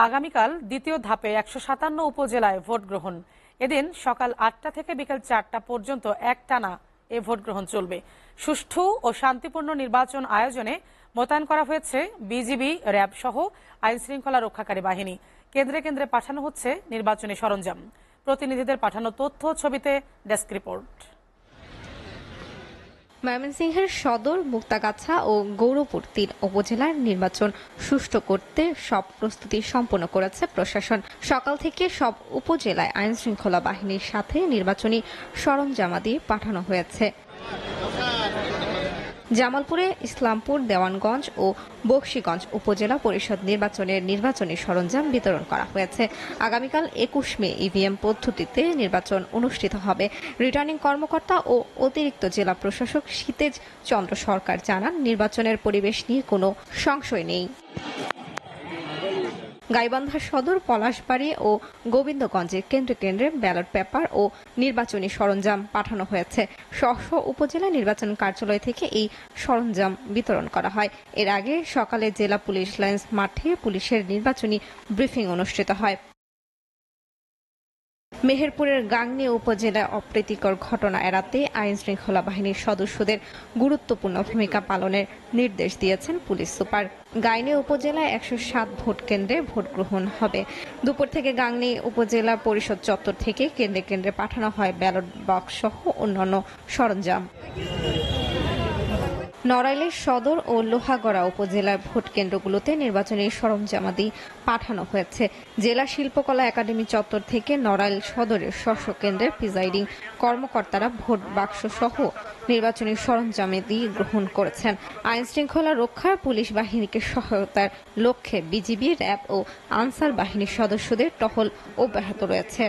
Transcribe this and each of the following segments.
আগামীকাল দ্বিতীয় ধাপে ১৫৭ উপজেলায় ভোট গ্রহণ। এদিন সকাল ৮টা থেকে বিকেল ৪টা পর্যন্ত একটানা এ ভোট গ্রহণ চলবে। সুষ্ঠু ও শান্তিপূর্ণ নির্বাচন আয়োজনে মোতায়েন করা হয়েছে বিজিবি, র্যাব সহ আইন শৃঙ্খলা রক্ষাকারী বাহিনী। কেন্দ্রে কেন্দ্রে পাঠানো হচ্ছে নির্বাচনী সরঞ্জাম। প্রতিনিধিদের পাঠানো তথ্য ছবিতে ডেস্ক রিপোর্ট। ময়মনসিংহের সদর, মুক্তাগাছা ও গৌরপুর ৩ উপজেলার নির্বাচন সুষ্ঠু করতে সব প্রস্তুতি সম্পন্ন করেছে প্রশাসন। সকাল থেকে সব উপজেলায় আইন শৃঙ্খলা বাহিনীর সাথে নির্বাচনী সরঞ্জামাদি পাঠানো হয়েছে। জামালপুরে ইসলামপুর, দেওয়ানগঞ্জ ও বকশীগঞ্জ উপজেলা পরিষদ নির্বাচনের নির্বাচনী সরঞ্জাম বিতরণ করা হয়েছে। আগামীকাল ২১ মে ইভিএম পদ্ধতিতে নির্বাচন অনুষ্ঠিত হবে। রিটার্নিং কর্মকর্তা ও অতিরিক্ত জেলা প্রশাসক সীতেজ চন্দ্র সরকার জানান, নির্বাচনের পরিবেশ নিয়ে কোনো সংশয় নেই। গাইবান্ধা সদর, পলাশবাড়ী ও গোবিন্দগঞ্জের কেন্দ্রে কেন্দ্রে ব্যালট পেপার ও নির্বাচনী সরঞ্জাম পাঠানো হয়েছে। স্ব উপজেলা নির্বাচন কার্যালয় থেকে এই সরঞ্জাম বিতরণ করা হয়। এর আগে সকালে জেলা পুলিশ লাইন্স মাঠে পুলিশের নির্বাচনী ব্রিফিং অনুষ্ঠিত হয়। মেহেরপুরের গাংনী উপজেলায় অপ্রীতিকর ঘটনা এড়াতে আইন শৃঙ্খলা বাহিনীর সদস্যদের গুরুত্বপূর্ণ ভূমিকা পালনের নির্দেশ দিয়েছেন পুলিশ সুপার। গাংনী উপজেলায় ১০৭ ভোট কেন্দ্রে ভোট গ্রহণ হবে। দুপুর থেকে গাংনী উপজেলা পরিষদ চত্বর থেকে কেন্দ্রে কেন্দ্রে পাঠানো হয় ব্যালট বক্স সহ অন্যান্য সরঞ্জাম। নড়াইলের সদর ও লোহাগড়া উপজেলার ভোট কেন্দ্রগুলোতে নির্বাচনী সরঞ্জামাদি পাঠানো হয়েছে। জেলা শিল্পকলা একাডেমি চত্বর থেকে নড়াইল সদরের স্ব কেন্দ্রের প্রিজাইডিং কর্মকর্তারা ভোট বাক্স সহ নির্বাচনী সরঞ্জামাদি গ্রহণ করেছেন। আইন শৃঙ্খলা রক্ষার পুলিশ বাহিনীকে সহায়তার লক্ষ্যে বিজিবি, র্যাব ও আনসার বাহিনীর সদস্যদের টহল অব্যাহত রয়েছে।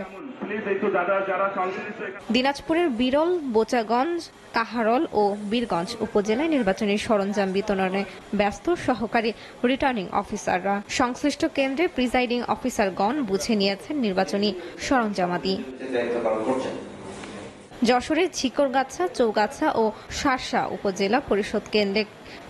দিনাজপুরের বিরল, বোচাগঞ্জ, কাহারল ও বীরগঞ্জ উপজেলায় নির্বাচনী সরঞ্জাম বিতরণে ব্যস্ত সহকারী রিটার্নিং অফিসাররা। সংশ্লিষ্ট কেন্দ্রে প্রিজাইডিং অফিসারগণ বুঝে নিয়েছেন নির্বাচনী সরঞ্জামাদি। যশোরের ঝিকরগাছা, চৌগাছা ও শার্শা উপজেলা পরিষদ কেন্দ্রে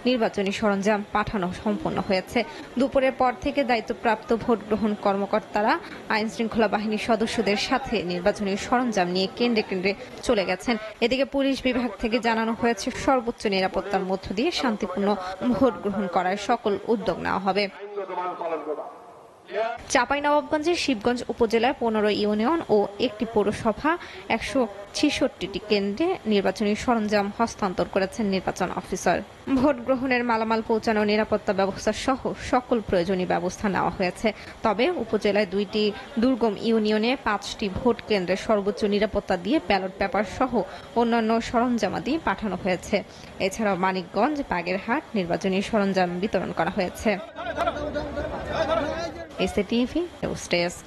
নির্বাচনী সরঞ্জাম পাঠানো সম্পন্ন হয়েছে। দুপুরের পর থেকে দায়িত্বপ্রাপ্ত ভোট গ্রহণ কর্মকর্তারা আইন শৃঙ্খলা বাহিনীর সদস্যদের সাথে নির্বাচনী সরঞ্জাম নিয়ে কেন্দ্রে কেন্দ্রে চলে গেছেন। এদিকে পুলিশ বিভাগ থেকে জানানো হয়েছে, সর্বোচ্চ নিরাপত্তার মধ্য দিয়ে শান্তিপূর্ণ ভোট গ্রহণ করার সকল উদ্যোগ নেওয়া হবে। চাঁপাইনবাবগঞ্জের শিবগঞ্জ উপজেলায় ১৫ ইউনিয়ন ও একটি পৌরসভা ১৬৬টি কেন্দ্রে নির্বাচনী সরঞ্জাম হস্তান্তর করেছেন নির্বাচন অফিসার। ভোট গ্রহণের মালামাল পৌঁছানো, নিরাপত্তা ব্যবস্থা সহ সকল প্রয়োজনীয় ব্যবস্থা নেওয়া হয়েছে। তবে উপজেলায় ২টি দুর্গম ইউনিয়নে ৫টি ভোট কেন্দ্রে সর্বোচ্চ নিরাপত্তা দিয়ে ব্যালট পেপার সহ অন্যান্য সরঞ্জামাদি পাঠানো হয়েছে। এছাড়াও মানিকগঞ্জ, বাগেরহাট নির্বাচনী সরঞ্জাম বিতরণ করা হয়েছে। SATV news desk.